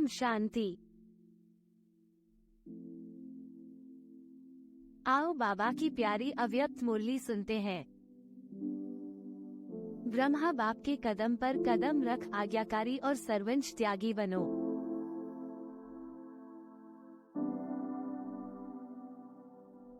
शांति। आओ बाबा की प्यारी अव्यक्त मुरली सुनते हैं। ब्रह्मा बाप के कदम पर कदम रख, आज्ञाकारी और सर्वंश त्यागी बनो।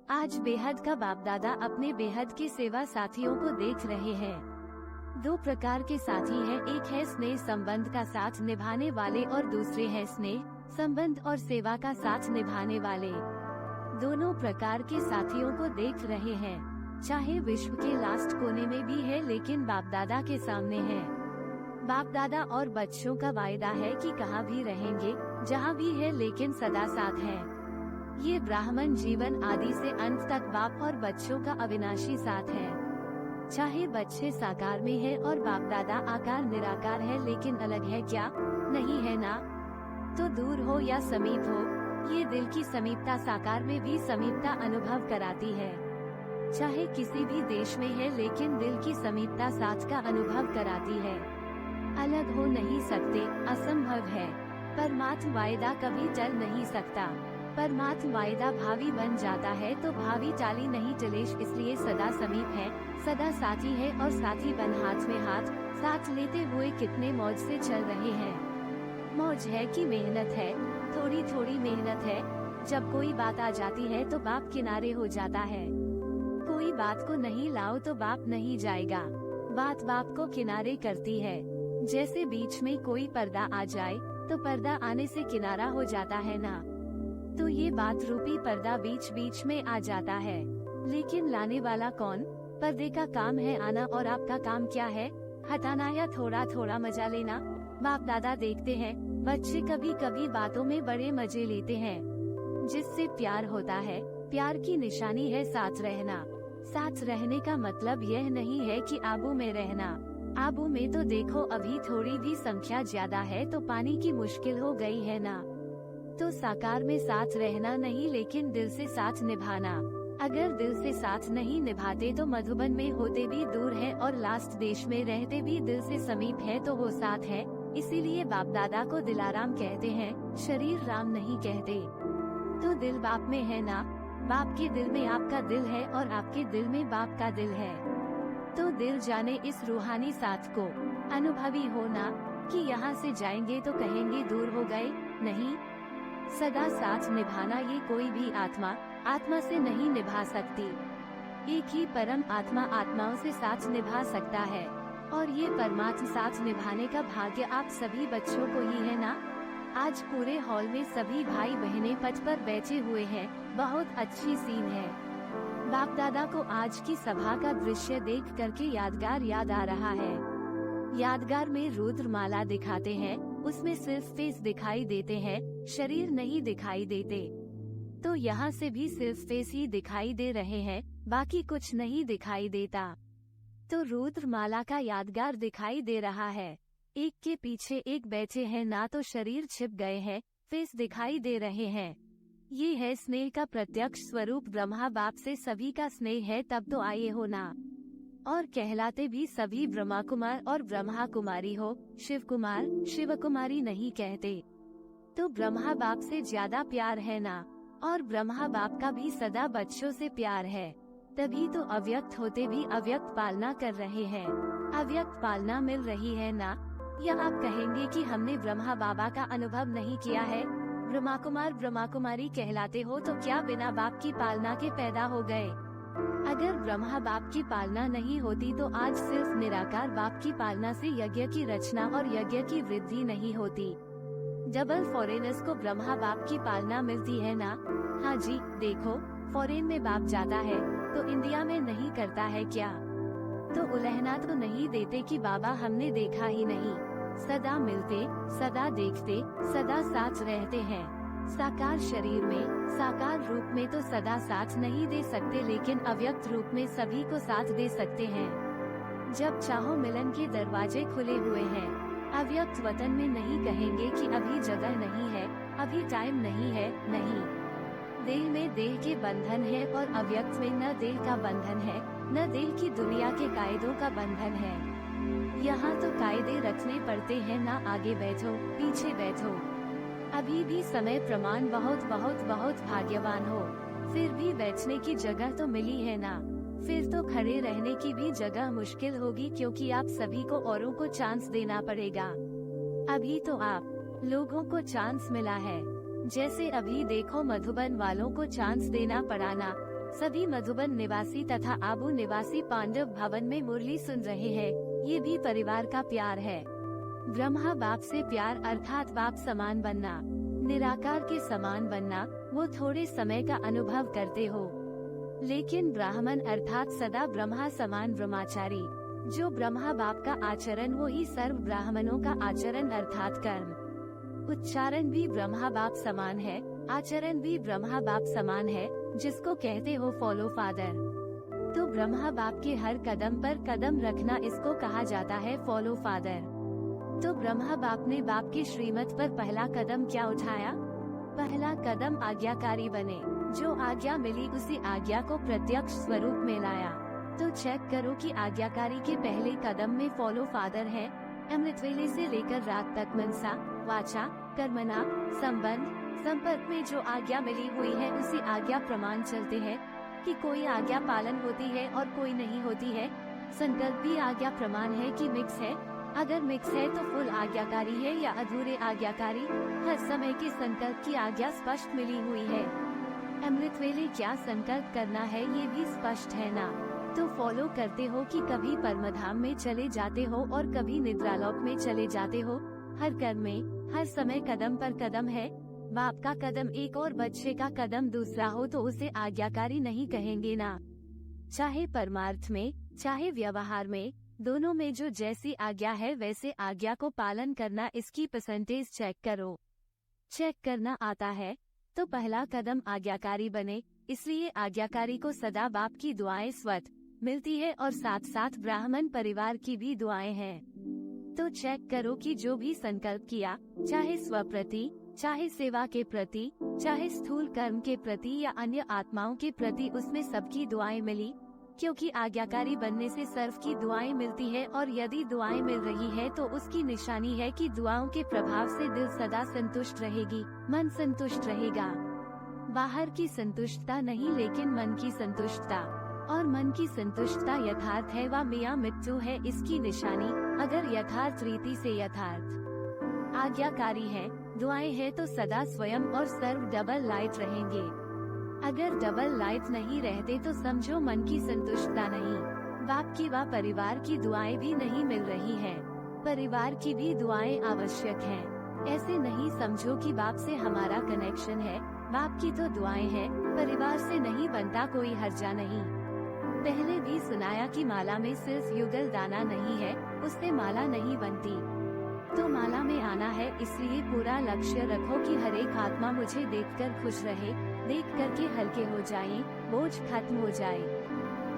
आज बेहद का बाप दादा अपने बेहद के सेवा साथियों को देख रहे हैं। दो प्रकार के साथी हैं, एक है स्नेह संबंध का साथ निभाने वाले और दूसरे हैं स्नेह संबंध और सेवा का साथ निभाने वाले। दोनों प्रकार के साथियों को देख रहे हैं। चाहे विश्व के लास्ट कोने में भी है लेकिन बाप दादा के सामने है। बाप दादा और बच्चों का वायदा है कि कहाँ भी रहेंगे, जहाँ भी है लेकिन सदा साथ है। ये ब्राह्मण जीवन आदि से अंत तक बाप और बच्चों का अविनाशी साथ है। चाहे बच्चे साकार में है और बाप दादा आकार निराकार है, लेकिन अलग है क्या? नहीं है ना। तो दूर हो या समीप हो, ये दिल की समीपता साकार में भी समीपता अनुभव कराती है। चाहे किसी भी देश में है लेकिन दिल की समीपता साथ का अनुभव कराती है। अलग हो नहीं सकते, असंभव है। परमात्म वायदा कभी टल नहीं सकता। परमात्म वायदा भावी बन जाता है तो भावी टाली नहीं टलेश, इसलिए सदा समीप है, सदा साथी है और साथी बन हाथ में हाथ साथ लेते हुए कितने मौज से चल रहे हैं। मौज है कि मेहनत है? थोड़ी थोड़ी मेहनत है। जब कोई बात आ जाती है तो बाप किनारे हो जाता है। कोई बात को नहीं लाओ तो बाप नहीं जाएगा। बात बाप को किनारे करती है। जैसे बीच में कोई पर्दा आ जाए तो पर्दा आने से किनारा हो जाता है ना। तो ये बात रूपी पर्दा बीच बीच में आ जाता है, लेकिन लाने वाला कौन? पर्दे का काम है आना और आपका काम क्या है? हटाना या थोड़ा थोड़ा मजा लेना। बाप दादा देखते हैं बच्चे कभी कभी बातों में बड़े मजे लेते हैं, जिससे प्यार होता है। प्यार की निशानी है साथ रहना। साथ रहने का मतलब यह नहीं है कि आबू में रहना। आबू में तो देखो अभी थोड़ी भी संख्या ज्यादा है तो पानी की मुश्किल हो गई है ना। तो साकार में साथ रहना नहीं लेकिन दिल से साथ निभाना। अगर दिल से साथ नहीं निभाते तो मधुबन में होते भी दूर है और लास्ट देश में रहते भी दिल से समीप है तो वो साथ है। इसीलिए बाप दादा को दिलाराम कहते हैं, शरीर राम नहीं कहते। तो दिल बाप में है ना। बाप के दिल में आपका दिल है और आपके दिल में बाप का दिल है। तो दिल जाने इस रूहानी साथ को। अनुभवी होना कि यहाँ से जाएंगे तो कहेंगे दूर हो गए, नहीं। सदा साथ निभाना ये कोई भी आत्मा से नहीं निभा सकती। एक ही परम आत्मा आत्माओं से साथ निभा सकता है और ये परमात्मा साथ निभाने का भाग्य आप सभी बच्चों को ही है ना। आज पूरे हॉल में सभी भाई बहनें पथ पर बैठे हुए हैं। बहुत अच्छी सीन है। बाप दादा को आज की सभा का दृश्य देख करके यादगार याद आ रहा है। यादगार में रुद्रमाला दिखाते हैं, उसमें सिर्फ फेस दिखाई देते हैं, शरीर नहीं दिखाई देते। तो यहाँ से भी सिर्फ फेस ही दिखाई दे रहे हैं, बाकी कुछ नहीं दिखाई देता। तो रुद्रमाला का यादगार दिखाई दे रहा है। एक के पीछे एक बैठे हैं ना, तो शरीर छिप गए हैं, फेस दिखाई दे रहे हैं। ये है स्नेह का प्रत्यक्ष स्वरूप। ब्रह्मा बाप से सभी का स्नेह है, तब तो आए हो ना। और कहलाते भी सभी ब्रह्मा कुमार और ब्रह्मा कुमारी हो, शिव कुमार शिव कुमारी नहीं कहते। तो ब्रह्मा बाप से ज्यादा प्यार है ना। और ब्रह्मा बाप का भी सदा बच्चों से प्यार है। तभी तो अव्यक्त होते भी अव्यक्त पालना कर रहे हैं। अव्यक्त पालना मिल रही है ना। या आप कहेंगे कि हमने ब्रह्मा बाबा का अनुभव नहीं किया है। ब्रह्मा कुमार ब्रह्मा कुमारी कहलाते हो तो क्या बिना बाप की पालना के पैदा हो गए? अगर ब्रह्मा बाप की पालना नहीं होती तो आज सिर्फ निराकार बाप की पालना से यज्ञ की रचना और यज्ञ की वृद्धि नहीं होती। डबल फॉरेनर्स को ब्रह्मा बाप की पालना मिलती है ना। हाँ जी, देखो फॉरेन में बाप जाता है तो इंडिया में नहीं करता है क्या? तो उलहना तो नहीं देते कि बाबा हमने देखा ही नहीं। सदा मिलते, सदा देखते, सदा साथ रहते हैं। साकार शरीर में, साकार रूप में तो सदा साथ नहीं दे सकते, लेकिन अव्यक्त रूप में सभी को साथ दे सकते हैं। जब चाहो मिलन के दरवाजे खुले हुए हैं। अव्यक्त वतन में नहीं कहेंगे कि अभी जगह नहीं है, अभी टाइम नहीं है, नहीं। देह में देह के बंधन है और अव्यक्त में न देह का बंधन है, न देह की दुनिया के कायदों का बंधन है। यहाँ तो कायदे रखने पड़ते हैं ना, आगे बैठो पीछे बैठो। अभी भी समय प्रमाण बहुत बहुत बहुत भाग्यवान हो। फिर भी बैठने की जगह तो मिली है ना, फिर तो खड़े रहने की भी जगह मुश्किल होगी, क्योंकि आप सभी को औरों को चांस देना पड़ेगा। अभी तो आप लोगों को चांस मिला है, जैसे अभी देखो मधुबन वालों को चांस देना पड़ा ना। सभी मधुबन निवासी तथा आबू निवासी पांडव भवन में मुरली सुन रहे हैं। ये भी परिवार का प्यार है। ब्रह्मा बाप से प्यार अर्थात बाप समान बनना, निराकार के समान बनना, वो थोड़े समय का अनुभव करते हो। लेकिन ब्राह्मण अर्थात सदा ब्रह्मा समान ब्रह्मचारी, जो ब्रह्मा बाप का आचरण वो ही सर्व ब्राह्मणों का आचरण अर्थात कर्म। उच्चारण भी ब्रह्मा बाप समान है, आचरण भी ब्रह्मा बाप समान है, जिसको कहते हो फॉलो फादर। तो ब्रह्मा बाप के हर कदम पर कदम रखना, इसको कहा जाता है फॉलो फादर। तो ब्रह्मा बाप ने बाप के श्रीमत पर पहला कदम क्या उठाया? पहला कदम आज्ञाकारी बने। जो आज्ञा मिली उसी आज्ञा को प्रत्यक्ष स्वरूप में लाया। तो चेक करो कि आज्ञाकारी के पहले कदम में फॉलो फादर है। अमृत वेले से लेकर रात तक मनसा वाचा कर्मणा संबंध संपर्क में जो आज्ञा मिली हुई है उसी आज्ञा प्रमाण चलते हैं, कि कोई आज्ञा पालन होती है और कोई नहीं होती है। संकल्प भी आज्ञा प्रमाण है कि मिक्स है। अगर मिक्स है तो फुल आज्ञाकारी है या अधूरे आज्ञाकारी। हर समय के संकल्प की आज्ञा स्पष्ट मिली हुई है। अमृत वेले क्या संकल्प करना है ये भी स्पष्ट है ना। तो फॉलो करते हो कि कभी परमधाम में चले जाते हो और कभी निद्रालोक में चले जाते हो। हर कर्म में हर समय कदम पर कदम है। बाप का कदम एक और बच्चे का कदम दूसरा हो तो उसे आज्ञाकारी नहीं कहेंगे ना। चाहे परमार्थ में चाहे व्यवहार में, दोनों में जो जैसी आज्ञा है वैसे आज्ञा को पालन करना, इसकी परसेंटेज चेक करो। चेक करना आता है तो पहला कदम आज्ञाकारी बने। इसलिए आज्ञाकारी को सदा बाप की दुआएं स्वतः मिलती है और साथ साथ ब्राह्मण परिवार की भी दुआएं हैं। तो चेक करो कि जो भी संकल्प किया, चाहे स्वप्रति, चाहे सेवा के प्रति, चाहे स्थूल कर्म के प्रति या अन्य आत्माओं के प्रति, उसमें सबकी दुआएं मिली। क्योंकि आज्ञाकारी बनने से सर्व की दुआएं मिलती है, और यदि दुआएं मिल रही है तो उसकी निशानी है कि दुआओं के प्रभाव से दिल सदा संतुष्ट रहेगी, मन संतुष्ट रहेगा। बाहर की संतुष्टता नहीं, लेकिन मन की संतुष्टता। और मन की संतुष्टता यथार्थ है व मियां मृत्यु है इसकी निशानी। अगर यथार्थ रीति से यथार्थ आज्ञाकारी है, दुआएं है तो सदा स्वयं और सर्व डबल लाइट रहेंगे। अगर डबल लाइट नहीं रहते तो समझो मन की संतुष्टता नहीं। बाप की व परिवार की दुआएं भी नहीं मिल रही है, परिवार की भी दुआएं आवश्यक हैं। ऐसे नहीं समझो कि बाप से हमारा कनेक्शन है, बाप की तो दुआएं हैं, परिवार से नहीं बनता कोई हर्जा नहीं। पहले भी सुनाया कि माला में सिर्फ युगल दाना नहीं है, उससे माला नहीं बनती। तो माला में आना है, इसलिए पूरा लक्ष्य रखो कि हर एक आत्मा मुझे देखकर खुश रहे, देख करके हल्के हो जाएं, बोझ खत्म हो जाए।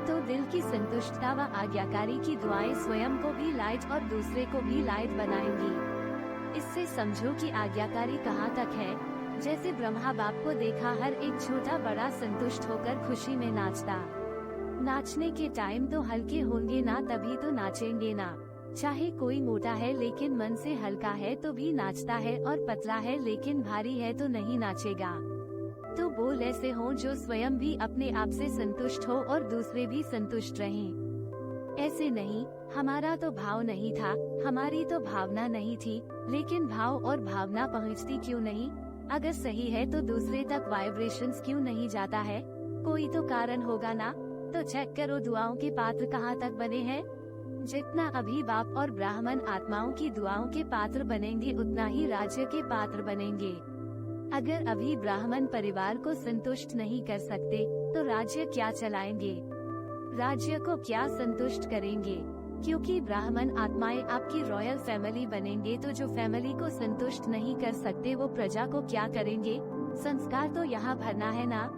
तो दिल की संतुष्टता व आज्ञाकारी की दुआएं स्वयं को भी लाइट और दूसरे को भी लाइट बनाएंगी। इससे समझो कि आज्ञाकारी कहाँ तक है। जैसे ब्रह्मा बाप को देखा हर एक छोटा बड़ा संतुष्ट होकर खुशी में नाचता। नाचने के टाइम तो हल्के होंगे ना, तभी तो नाचेंगे ना। चाहे कोई मोटा है लेकिन मन से हल्का है तो भी नाचता है, और पतला है लेकिन भारी है तो नहीं नाचेगा। तो बोल ऐसे हो जो स्वयं भी अपने आप से संतुष्ट हो और दूसरे भी संतुष्ट रहें। ऐसे नहीं, हमारा तो भाव नहीं था, हमारी तो भावना नहीं थी, लेकिन भाव और भावना पहुँचती क्यों नहीं? अगर सही है तो दूसरे तक वाइब्रेशंस क्यों नहीं जाता है? कोई तो कारण होगा ना। तो चेक करो दुआओं के पात्र कहाँ तक बने हैं। जितना अभी बाप और ब्राह्मण आत्माओं की दुआओं के पात्र बनेंगे, उतना ही राज्य के पात्र बनेंगे। अगर अभी ब्राह्मण परिवार को संतुष्ट नहीं कर सकते तो राज्य क्या चलाएंगे? राज्य को क्या संतुष्ट करेंगे? क्योंकि ब्राह्मण आत्माएं आपकी रॉयल फैमिली बनेंगे, तो जो फैमिली को संतुष्ट नहीं कर सकते वो प्रजा को क्या करेंगे? संस्कार तो यहाँ भरना है ना,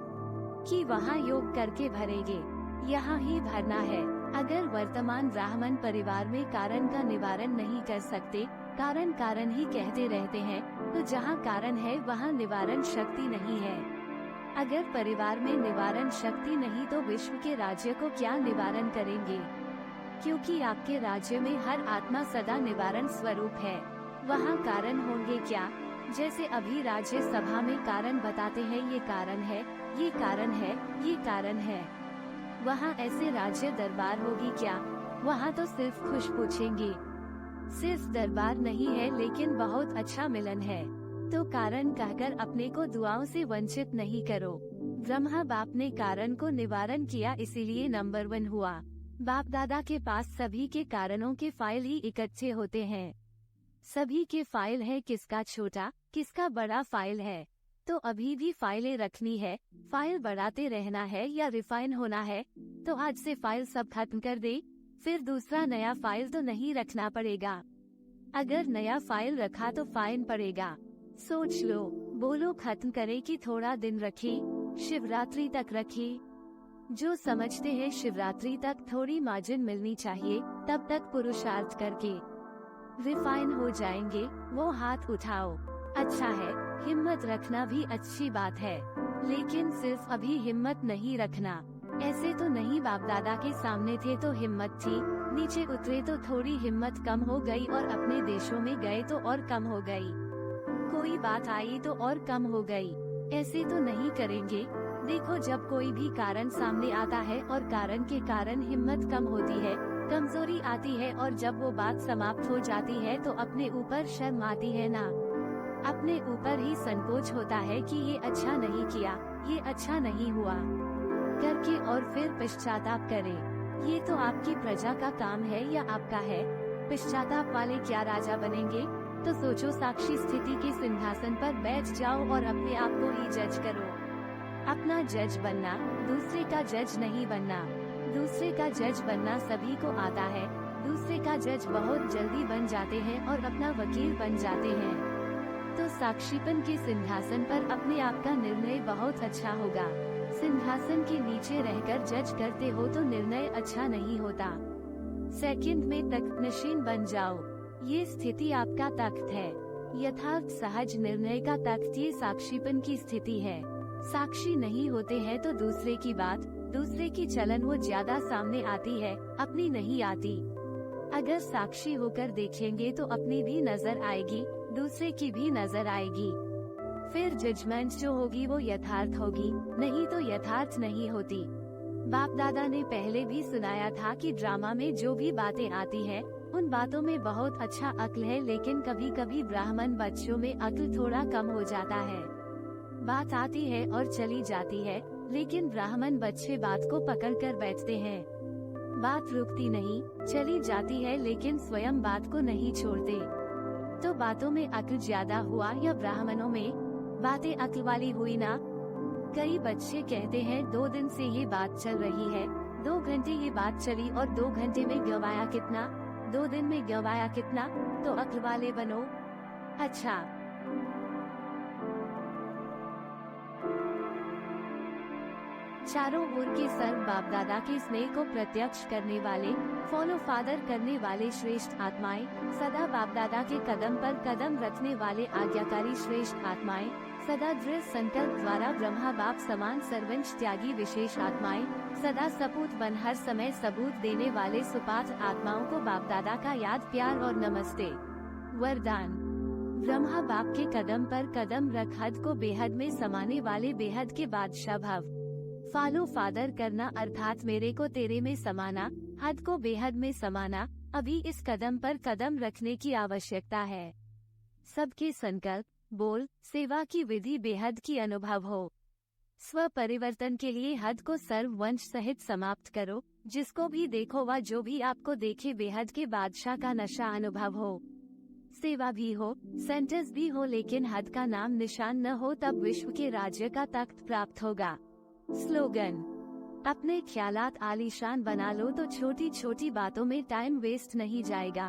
कि वहाँ योग करके भरेंगे, यहाँ ही भरना है। अगर वर्तमान ब्राह्मण परिवार में कारण का निवारण नहीं कर सकते, कारण कारण ही कहते रहते हैं, तो जहाँ कारण है वहाँ निवारण शक्ति नहीं है। अगर परिवार में निवारण शक्ति नहीं तो विश्व के राज्य को क्या निवारण करेंगे? क्योंकि आपके राज्य में हर आत्मा सदा निवारण स्वरूप है। वहाँ कारण होंगे क्या? जैसे अभी राज्यसभा में कारण बताते हैं, ये कारण है, ये कारण है, ये कारण है। वहाँ ऐसे राज्य दरबार होगी क्या? वहाँ तो सिर्फ खुश पूछेंगे। सिर्फ दरबार नहीं है लेकिन बहुत अच्छा मिलन है। तो कारण कहकर अपने को दुआओं से वंचित नहीं करो। ब्रह्मा बाप ने कारण को निवारण किया, इसीलिए नंबर 1 हुआ। बाप दादा के पास सभी के कारणों के फाइल ही इकट्ठे होते हैं। सभी के फाइल है, किसका छोटा किसका बड़ा फाइल है। तो अभी भी फाइलें रखनी है, फाइल बढ़ाते रहना है या रिफाइन होना है, तो आज से फाइल सब खत्म कर दे, फिर दूसरा नया फाइल तो नहीं रखना पड़ेगा। अगर नया फाइल रखा तो फाइन पड़ेगा। सोच लो, बोलो खत्म करे कि थोड़ा दिन रखे, शिवरात्रि तक रखे। जो समझते हैं शिवरात्रि तक थोड़ी मार्जिन मिलनी चाहिए, तब तक पुरुषार्थ करके रिफाइन हो जाएंगे, वो हाथ उठाओ। अच्छा है, हिम्मत रखना भी अच्छी बात है, लेकिन सिर्फ अभी हिम्मत नहीं रखना। ऐसे तो नहीं, बाप दादा के सामने थे तो हिम्मत थी, नीचे उतरे तो थोड़ी हिम्मत कम हो गई, और अपने देशों में गए तो और कम हो गई। कोई बात आई तो और कम हो गई। ऐसे तो नहीं करेंगे। देखो, जब कोई भी कारण सामने आता है और कारण के कारण हिम्मत कम होती है, कमजोरी आती है, और जब वो बात समाप्त हो जाती है तो अपने ऊपर शर्म आती है ना, अपने ऊपर ही संकोच होता है कि ये अच्छा नहीं किया, ये अच्छा नहीं हुआ करके, और फिर पश्चाताप करें। ये तो आपकी प्रजा का काम है या आपका है? पश्चाताप वाले क्या राजा बनेंगे? तो सोचो, साक्षी स्थिति के सिंहासन पर बैठ जाओ और अपने आप को ही जज करो। अपना जज बनना, दूसरे का जज नहीं बनना। दूसरे का जज बनना सभी को आता है, दूसरे का जज बहुत जल्दी बन जाते हैं और अपना वकील बन जाते हैं। तो साक्षीपन के सिंहासन पर अपने आप का निर्णय बहुत अच्छा होगा। सिंहासन के नीचे रहकर जज करते हो तो निर्णय अच्छा नहीं होता। सेकंड में तख्तनशीन बन जाओ, ये स्थिति आपका तख्त है। यथार्थ सहज निर्णय का तख्त ये साक्षीपन की स्थिति है। साक्षी नहीं होते हैं तो दूसरे की बात, दूसरे की चलन वो ज्यादा सामने आती है, अपनी नहीं आती। अगर साक्षी होकर देखेंगे तो अपनी भी नजर आएगी, दूसरे की भी नजर आएगी। फिर जजमेंट जो होगी वो यथार्थ होगी, नहीं तो यथार्थ नहीं होती। बाप दादा ने पहले भी सुनाया था कि ड्रामा में जो भी बातें आती है, उन बातों में बहुत अच्छा अक्ल है, लेकिन कभी कभी ब्राह्मण बच्चों में अक्ल थोड़ा कम हो जाता है। बात आती है और चली जाती है, लेकिन ब्राह्मण बच्चे बात को पकड़ कर बैठते हैं। बात रुकती नहीं, चली जाती है, लेकिन स्वयं बात को नहीं छोड़ते। तो बातों में अक्ल ज्यादा हुआ या ब्राह्मणों में बातें अक्ल वाली हुई ना? कई बच्चे कहते हैं 2 दिन से ये बात चल रही है, 2 घंटे ये बात चली और 2 घंटे में गंवाया कितना, 2 दिन में गंवाया कितना, तो अक्ल वाले बनो। अच्छा, चारों ओर के सर्व बाप दादा के स्नेह को प्रत्यक्ष करने वाले, फॉलो फादर करने वाले श्रेष्ठ आत्माएं, सदा बाप दादा के कदम पर कदम रखने वाले आज्ञाकारी श्रेष्ठ आत्माएं, सदा दृढ़ संकल्प द्वारा ब्रह्मा बाप समान सर्वंश त्यागी विशेष आत्माएं, सदा सपूत बन हर समय सबूत देने वाले सुपात्र आत्माओं को बाप दादा का याद, प्यार और नमस्ते। वरदान। ब्रह्मा बाप के कदम पर कदम रख हद को बेहद में समाने वाले बेहद के बादशाह भव। फॉलो फादर करना अर्थात मेरे को तेरे में समाना, हद को बेहद में समाना, अभी इस कदम पर कदम रखने की आवश्यकता है। सबके संकल्प, बोल, सेवा की विधि बेहद की अनुभव हो। स्व परिवर्तन के लिए हद को सर्व वंश सहित समाप्त करो, जिसको भी देखो व जो भी आपको देखे बेहद के बादशाह का नशा अनुभव हो। सेवा भी हो, सेंटेंस भी हो, लेकिन हद का नाम निशान न हो, तब विश्व के राज्य का तख्त प्राप्त होगा। स्लोगन। अपने ख्यालात आलीशान बना लो तो छोटी छोटी बातों में टाइम वेस्ट नहीं जाएगा।